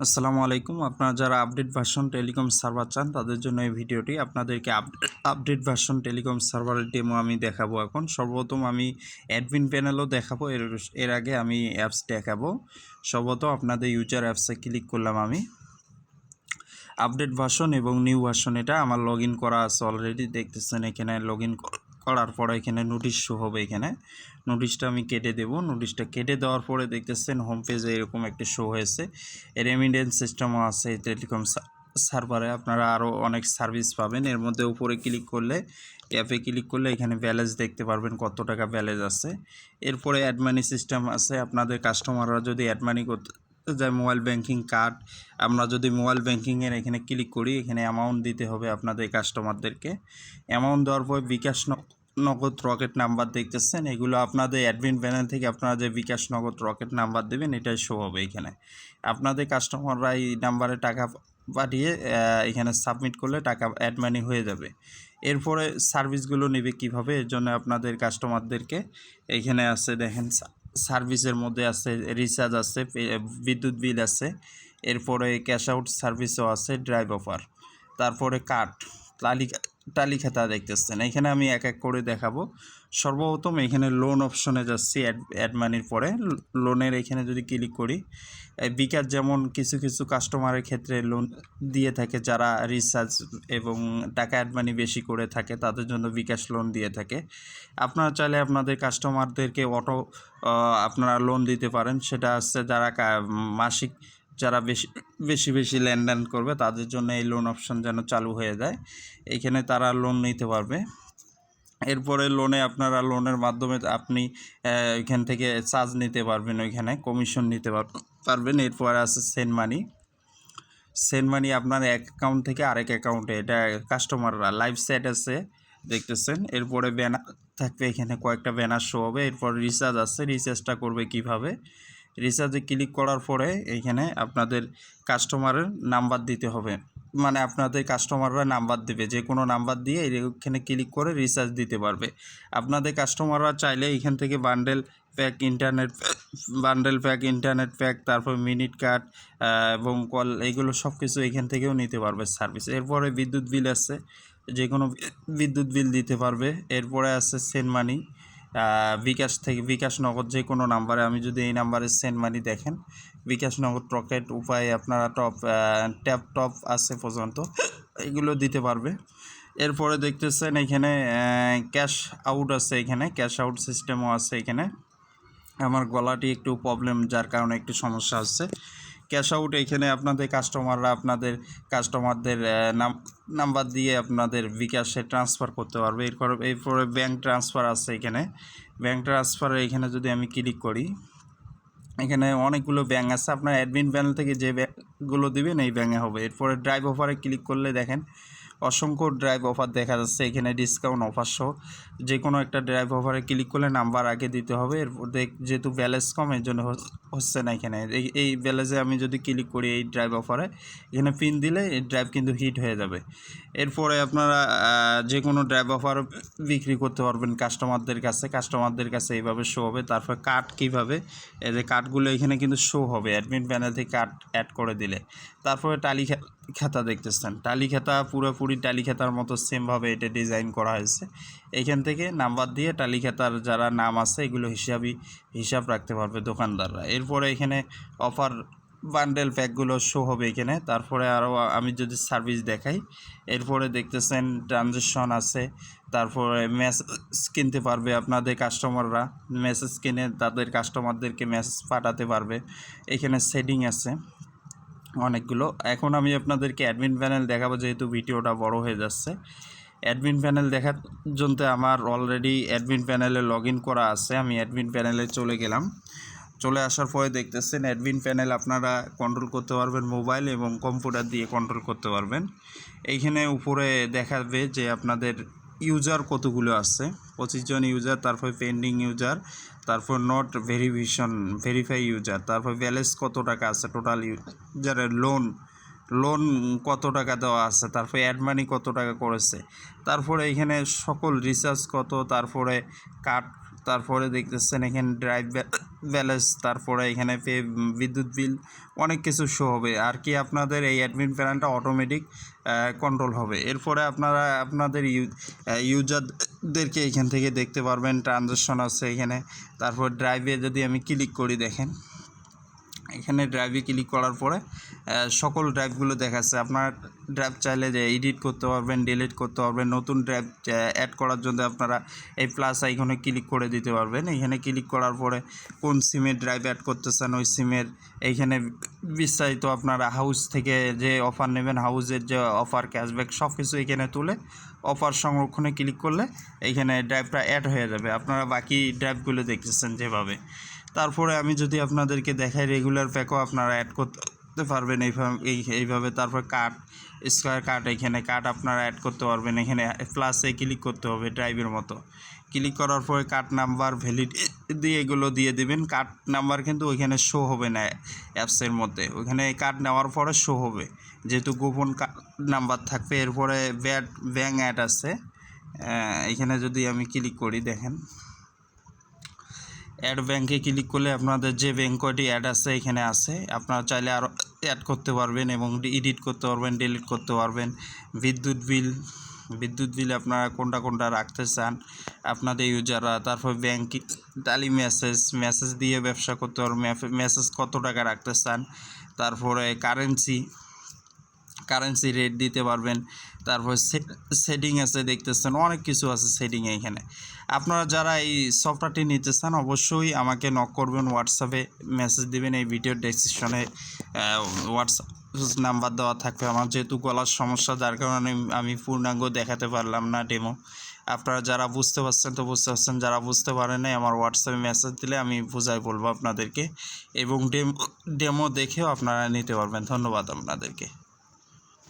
আসসালামু আলাইকুম। আপনারা যারা আপডেট ভার্সন টেলিকম সার্ভার চান তাদের জন্য এই ভিডিওটি। আপনাদেরকে আপডেট ভার্সন টেলিকম সার্ভারের ডেমো আমি দেখাবো এখন। সর্বপ্রথম আমি অ্যাডমিন প্যানেলও দেখাবো, এর আগে আমি অ্যাপস দেখাবো। সর্বপ্রথম আপনাদের ইউজার অ্যাপসে ক্লিক করলাম আমি। আপডেট ভার্সন এবং নিউ ভার্সন এটা আমার লগ ইন করা আছে অলরেডি, দেখতেছেন এখানে লগ ইন করার পরে এখানে নোটিশ শো হবে। এখানে নোটিশটা আমি কেটে দেব। নোটিশটা কেটে দেওয়ার পরে দেখতেছেন হোম পেজে এরকম একটা শো হয়েছে। রেমিটেন্স সিস্টেমও আছে টেলিকম সার্ভারে, আপনারা আরও অনেক সার্ভিস পাবেন। এর মধ্যে উপরে ক্লিক করলে, অ্যাপে ক্লিক করলে এখানে ব্যালেন্স দেখতে পারবেন, কত টাকা ব্যালেন্স আছে। এরপরে অ্যাড মানি সিস্টেম আছে। আপনাদের কাস্টমাররা যদি অ্যাড মানি করতে যায়, মোবাইল ব্যাংকিং কার্ড, আমরা যদি মোবাইল ব্যাংকিংয়ের এখানে ক্লিক করি, এখানে অ্যামাউন্ট দিতে হবে আপনাদের কাস্টমারদেরকে। অ্যামাউন্ট দেওয়ার পর বিকাশ নগদ রকেট নাম্বার দেখতেছেন, এগুলো আপনাদের অ্যাডমিন প্যানেল থেকে আপনারা যে বিকাশ নগদ রকেট নাম্বার দেবেন এটাই শো হবে এখানে। আপনাদের কাস্টমাররা এই নাম্বারে টাকা পাঠিয়ে এখানে সাবমিট করলে টাকা অ্যাড মানি হয়ে যাবে। এরপরে সার্ভিসগুলো নেবে কিভাবে, এর জন্য আপনাদের কাস্টমারদেরকে এখানে আছে দেখেন, সার্ভিসের মধ্যে আছে রিচার্জ আছে, বিদ্যুৎ বিল আছে, এরপরে ক্যাশ আউট সার্ভিসও আছে, ড্রাইভ অফার, তারপরে কার্ড, টালি খাতা দেখতেছেন। এখানে আমি এক এক করে দেখাবো। সর্বপ্রথম এখানে লোন অপশনে যাচ্ছি, অ্যাড মানির পরে লোনের এখানে যদি ক্লিক করি, বিকাশ যেমন কিছু কিছু কাস্টমারের ক্ষেত্রে লোন দিয়ে থাকে, যারা রিচার্জ এবং টাকা অ্যাড মানি বেশি করে থাকে তাদের জন্য বিকাশ লোন দিয়ে থাকে। আপনারা চাইলে আপনাদের কাস্টমারদেরকে আপনারা লোন দিতে পারেন, সেটা হচ্ছে যারা মাসিক, যারা বেশি লেনদেন করবে তাদের জন্য এই লোন অপশন যেন চালু হয়ে যায়, এইখানে তারা লোন নিতে পারবে। এরপরে লোনে আপনারা লোনের মাধ্যমে আপনি এখান থেকে চার্জ নিতে পারবেন, ওইখানে কমিশন নিতে পারবেন। এরপরে আছে সেন্ড মানি আপনার এক অ্যাকাউন্ট থেকে আরেক অ্যাকাউন্টে, এটা কাস্টমাররা লাইভ সেট আছে দেখতেছেন। এরপরে ব্যানার থাকবে, এখানে কয়েকটা ব্যানার শো হবে। এরপর রিচার্জ আছে, রিচার্জটা করবে কিভাবে, রিচার্জে ক্লিক করার পরে এইখানে আপনাদের কাস্টমারের নাম্বার দিতে হবে, মানে আপনাদের কাস্টমাররা নাম্বার দেবে, যে কোনো নাম্বার দিয়ে এখানে ক্লিক করে রিচার্জ দিতে পারবে। আপনাদের কাস্টমাররা চাইলে এখান থেকে বান্ডেল প্যাক, ইন্টারনেট প্যাক, তারপর মিনিট কার্ড এবং কল, এইগুলো সব কিছু এখান থেকেও নিতে পারবে সার্ভিস। এরপরে বিদ্যুৎ বিল আছে, যে কোনো বিদ্যুৎ বিল দিতে পারবে। এরপরে আছে সেন্ড মানি, বিকাশ থেকে বিকাশ নগদ যে কোনো নাম্বারে, আমি যদি এই নাম্বারে সেন্ড মানি দেখেন, বিকাশ নগদ রকেট উপায়ে আপনারা টপ আছে পর্যন্ত এগুলো দিতে পারবে। এরপরে দেখতেছেন এখানে ক্যাশ আউট আছে, এখানে ক্যাশ আউট সিস্টেমও আছে। এখানে আমার গলাটি একটু প্রবলেম, যার কারণে একটু সমস্যা হচ্ছে। ক্যাশ আউট এখানে আপনাদের কাস্টমাররা আপনাদের কাস্টমারদের নাম্বার দিয়ে আপনাদের বিকাশে ট্রান্সফার করতে পারবে। এরপরে ব্যাঙ্ক ট্রান্সফার আছে, এখানে ব্যাঙ্ক ট্রান্সফারে এখানে যদি আমি ক্লিক করি, এখানে অনেকগুলো ব্যাঙ্ক আছে, আপনার অ্যাডমিন প্যানেল থেকে যে ব্যাঙ্কগুলো দিবেন এই ব্যাঙ্কে হবে। এরপরে ড্রাইভ অফারে ক্লিক করলে দেখেন অসংখ্য ড্রাইভ অফার দেখা যাচ্ছে, এখানে ডিসকাউন্ট অফার সহ যে কোনো একটা ড্রাইভ অফারে ক্লিক করলে নাম্বার আগে দিতে হবে। এরপর যেহেতু ব্যালেন্স কম এর জন্য হচ্ছে না এখানে। এই ব্যালেন্সে আমি যদি ক্লিক করি এই ড্রাইভ অফারে, এখানে পিন দিলে এই ড্রাইভ কিন্তু হিট হয়ে যাবে। এরপরে আপনারা যে কোনো ড্রাইভ অফার বিক্রি করতে পারবেন কাস্টমারদের কাছে এইভাবে শো হবে। তারপর কার্ড কীভাবে, এই যে কার্ডগুলো এখানে কিন্তু শো হবে অ্যাডমিন প্যানেল থেকে কার্ড অ্যাড করে দিলে। তারপরে টালি খাতা দেখতেছেন, টালি খাতা পুরোপুরি টালি খাতার মতো সেমভাবে এটা ডিজাইন করা হয়েছে। এইখান থেকে নাম্বার দিয়ে টালি খাতার যারা নাম আছে এগুলো হিসাব রাখতে পারবে দোকানদাররা। এরপরে এখানে অফার বান্ডেল প্যাকগুলো শো হবে এখানে। তারপরে আরও আমি যদি সার্ভিস দেখাই, এরপরে দেখতেছেন ট্রানজ্যাকশন আছে, তারপরে মেসেজ কিনতে পারবে আপনাদের কাস্টমাররা, মেসেজ কিনে তাদের কাস্টমারদেরকে মেসেজ পাঠাতে পারবে। এখানে সেটিং আছে অনেকগুলো। এখন আমি আপনাদেরকে অ্যাডমিন প্যানেল দেখাবো, যেহেতু ভিডিওটা বড় হয়ে যাচ্ছে। অ্যাডমিন প্যানেল দেখার জন্য আমার অলরেডি অ্যাডমিন প্যানেলে লগ ইন করা আছে, আমি অ্যাডমিন প্যানেলে চলে গেলাম। চলে আসার পরে দেখতেছেন অ্যাডমিন প্যানেল আপনারা কন্ট্রোল করতে পারবেন, মোবাইল এবং কম্পিউটার দিয়ে কন্ট্রোল করতে পারবেন। এইখানে উপরে দেখাবে যে আপনাদের ইউজার কতগুলো আছে, 25 জন ইউজার, তারপর পেন্ডিং ইউজার, তারপর নট ভেরিফাই ইউজার, তারপর ব্যালেন্স কত টাকা আছে, টোটাল ইউজারের লোন কত টাকা দেওয়া আছে, তারপরে অ্যাড মানি কত টাকা করেছে, তারপরে এখানে সকল রিচার্জ কত, তারপরে কার্ড তারপরে দেখতেছেন এখানে ড্রাইভ ব্যালেন্স, তারপরে এখানে বিদ্যুৎ বিল, অনেক কিছু শো হবে আর কি। আপনাদের এই অ্যাডমিন প্যানেলটা অটোমেটিক কন্ট্রোল হবে। এরপরে আপনারা আপনাদের ইউজারদেরকে এখান থেকে দেখতে পারবেন, ট্রানজ্যাকশন আছে এখানে। তারপর ড্রাইভে যদি আমি ক্লিক করি, দেখেন এখানে ড্রাইভে ক্লিক করার পরে সকল ড্রাইভগুলো দেখাচ্ছে। আপনার ড্রাইভ চাইলে যে এডিট করতে পারবেন, ডিলিট করতে পারবেন। নতুন ড্রাইভ অ্যাড করার জন্য আপনারা এই প্লাস আইকনে ক্লিক করে দিতে পারবেন। এখানে ক্লিক করার পরে কোন সিমের ড্রাইভ অ্যাড করতে চান ওই সিমের এইখানে বিস্তারিত আপনারা হাউস থেকে যে অফার নেবেন, হাউসের যে অফার, ক্যাশব্যাক সব কিছু এখানে তুলে অফার সংরক্ষণে ক্লিক করলে এইখানে ড্রাইভটা অ্যাড হয়ে যাবে। আপনারা বাকি ড্রাইভগুলো দেখতেছেন যেভাবে। তারপরে আমি যদি আপনাদেরকে দেখাই, রেগুলার প্যাকও আপনারা অ্যাড করতে পারবেন এইভাবে। তারপর কার্ড, স্কোয়ার কার্ড, এখানে কার্ড আপনারা অ্যাড করতে পারবেন। এখানে প্লাসে ক্লিক করতে হবে ড্রাইভের মতো। ক্লিক করার পরে কার্ড নাম্বার, ভ্যালিড দিয়ে এগুলো দিয়ে দেবেন। কার্ড নাম্বার কিন্তু ওইখানে শো হবে না অ্যাপসের মধ্যে, ওইখানে কার্ড নেওয়ার পরে শো হবে যেহেতু গোপন কার্ড নাম্বার থাকবে। এরপরে ব্যাঙ্ক অ্যাড আছে, এখানে যদি আমি ক্লিক করি, দেখেন অ্যাড ব্যাঙ্কে ক্লিক করলে আপনাদের যে ব্যাঙ্ক কয়টি অ্যাড আছে এখানে আছে। আপনারা চাইলে আরও অ্যাড করতে পারবেন এবং এডিট করতে পারবেন, ডিলিট করতে পারবেন। বিদ্যুৎ বিল আপনারা কোনটা রাখতে চান আপনাদের ইউজাররা। তারপর ব্যাঙ্ক তালি মেসেজ দিয়ে ব্যবসা করতে পারবেন, মেসেজ কত টাকা রাখতে চান। তারপরে কারেন্সি রেট দিতে পারবেন। তারপর সেটিং আছে, দেখতেছেন অনেক কিছু আছে সেটিংয়ে এখানে। আপনারা যারা এই সফটওয়্যারটি নিতে চান অবশ্যই আমাকে নক করবেন, হোয়াটসঅ্যাপে মেসেজ দিবেন। এই ভিডিওর ডেসক্রিপশনে হোয়াটসঅ্যাপ নাম্বার দেওয়া থাকবে। আমার যেহেতু গলার সমস্যা, যার কারণে আমি পূর্ণাঙ্গ দেখাতে পারলাম না ডেমো। আপনারা যারা বুঝতে পারছেন তো বুঝতে পারছেন, যারা বুঝতে পারেন নাই আমার হোয়াটসঅ্যাপে মেসেজ দিলে আমি বুঝাই বলবো আপনাদেরকে, এবং ডেমো দেখেও আপনারা নিতে পারবেন। ধন্যবাদ আপনাদেরকে।